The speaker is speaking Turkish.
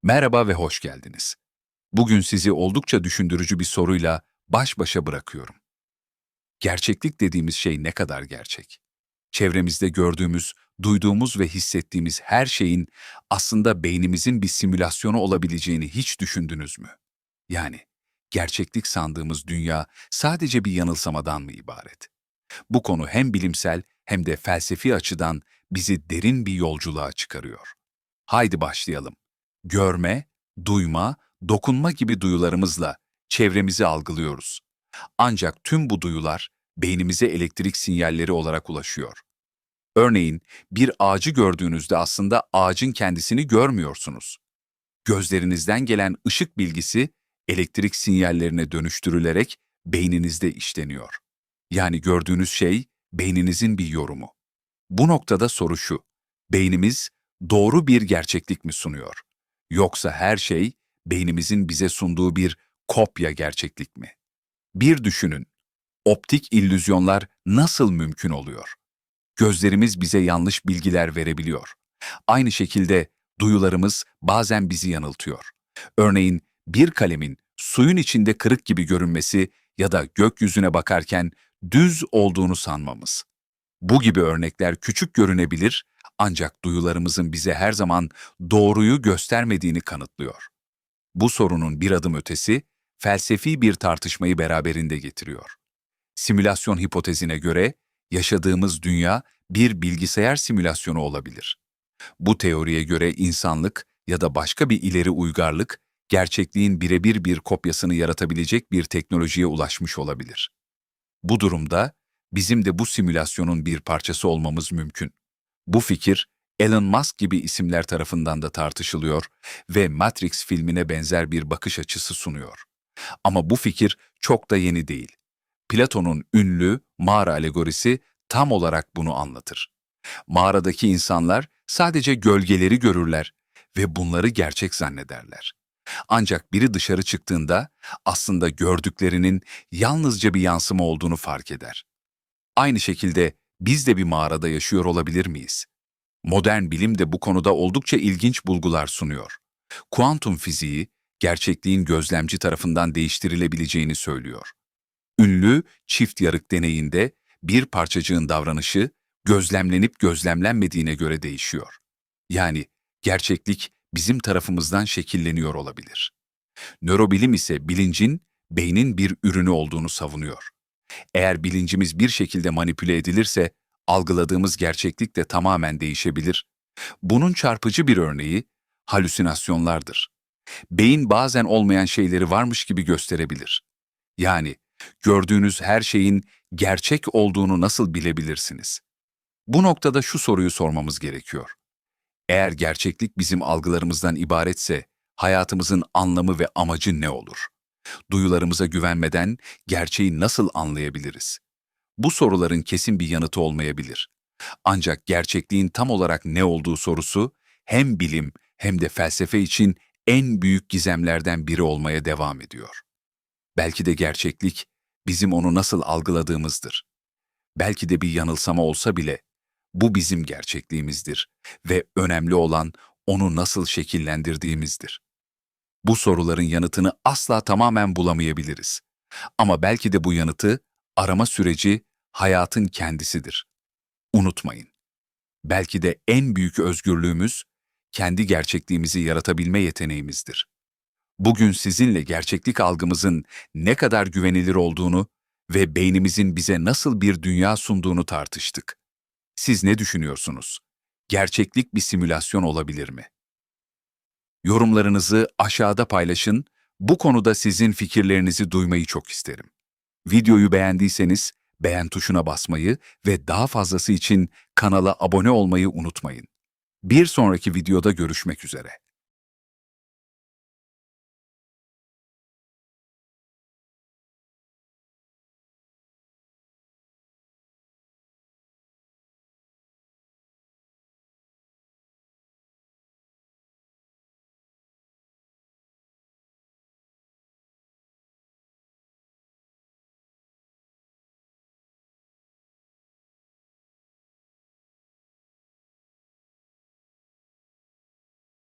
Merhaba ve hoş geldiniz. Bugün sizi oldukça düşündürücü bir soruyla baş başa bırakıyorum. Gerçeklik dediğimiz şey ne kadar gerçek? Çevremizde gördüğümüz, duyduğumuz ve hissettiğimiz her şeyin aslında beynimizin bir simülasyonu olabileceğini hiç düşündünüz mü? Yani gerçeklik sandığımız dünya sadece bir yanılsamadan mı ibaret? Bu konu hem bilimsel hem de felsefi açıdan bizi derin bir yolculuğa çıkarıyor. Haydi başlayalım. Görme, duyma, dokunma gibi duyularımızla çevremizi algılıyoruz. Ancak tüm bu duyular beynimize elektrik sinyalleri olarak ulaşıyor. Örneğin bir ağacı gördüğünüzde aslında ağacın kendisini görmüyorsunuz. Gözlerinizden gelen ışık bilgisi elektrik sinyallerine dönüştürülerek beyninizde işleniyor. Yani gördüğünüz şey beyninizin bir yorumu. Bu noktada soru şu: beynimiz doğru bir gerçeklik mi sunuyor? Yoksa her şey beynimizin bize sunduğu bir kopya gerçeklik mi? Bir düşünün, optik illüzyonlar nasıl mümkün oluyor? Gözlerimiz bize yanlış bilgiler verebiliyor. Aynı şekilde duyularımız bazen bizi yanıltıyor. Örneğin bir kalemin suyun içinde kırık gibi görünmesi ya da gökyüzüne bakarken düz olduğunu sanmamız. Bu gibi örnekler küçük görünebilir ancak duyularımızın bize her zaman doğruyu göstermediğini kanıtlıyor. Bu sorunun bir adım ötesi, felsefi bir tartışmayı beraberinde getiriyor. Simülasyon hipotezine göre yaşadığımız dünya bir bilgisayar simülasyonu olabilir. Bu teoriye göre insanlık ya da başka bir ileri uygarlık gerçekliğin birebir bir kopyasını yaratabilecek bir teknolojiye ulaşmış olabilir. Bu durumda bizim de bu simülasyonun bir parçası olmamız mümkün. Bu fikir Elon Musk gibi isimler tarafından da tartışılıyor ve Matrix filmine benzer bir bakış açısı sunuyor. Ama bu fikir çok da yeni değil. Platon'un ünlü mağara alegorisi tam olarak bunu anlatır. Mağaradaki insanlar sadece gölgeleri görürler ve bunları gerçek zannederler. Ancak biri dışarı çıktığında aslında gördüklerinin yalnızca bir yansıma olduğunu fark eder. Aynı şekilde biz de bir mağarada yaşıyor olabilir miyiz? Modern bilim de bu konuda oldukça ilginç bulgular sunuyor. Kuantum fiziği, gerçekliğin gözlemci tarafından değiştirilebileceğini söylüyor. Ünlü çift yarık deneyinde bir parçacığın davranışı gözlemlenip gözlemlenmediğine göre değişiyor. Yani gerçeklik bizim tarafımızdan şekilleniyor olabilir. Nörobilim ise bilincin beynin bir ürünü olduğunu savunuyor. Eğer bilincimiz bir şekilde manipüle edilirse algıladığımız gerçeklik de tamamen değişebilir. Bunun çarpıcı bir örneği halüsinasyonlardır. Beyin bazen olmayan şeyleri varmış gibi gösterebilir. Yani gördüğünüz her şeyin gerçek olduğunu nasıl bilebilirsiniz? Bu noktada şu soruyu sormamız gerekiyor. Eğer gerçeklik bizim algılarımızdan ibaretse, hayatımızın anlamı ve amacı ne olur? Duyularımıza güvenmeden gerçeği nasıl anlayabiliriz? Bu soruların kesin bir yanıtı olmayabilir. Ancak gerçekliğin tam olarak ne olduğu sorusu hem bilim hem de felsefe için en büyük gizemlerden biri olmaya devam ediyor. Belki de gerçeklik bizim onu nasıl algıladığımızdır. Belki de bir yanılsama olsa bile bu bizim gerçekliğimizdir ve önemli olan onu nasıl şekillendirdiğimizdir. Bu soruların yanıtını asla tamamen bulamayabiliriz. Ama belki de bu yanıtı arama süreci hayatın kendisidir. Unutmayın. Belki de en büyük özgürlüğümüz kendi gerçekliğimizi yaratabilme yeteneğimizdir. Bugün sizinle gerçeklik algımızın ne kadar güvenilir olduğunu ve beynimizin bize nasıl bir dünya sunduğunu tartıştık. Siz ne düşünüyorsunuz? Gerçeklik bir simülasyon olabilir mi? Yorumlarınızı aşağıda paylaşın. Bu konuda sizin fikirlerinizi duymayı çok isterim. Videoyu beğendiyseniz beğen tuşuna basmayı ve daha fazlası için kanala abone olmayı unutmayın. Bir sonraki videoda görüşmek üzere.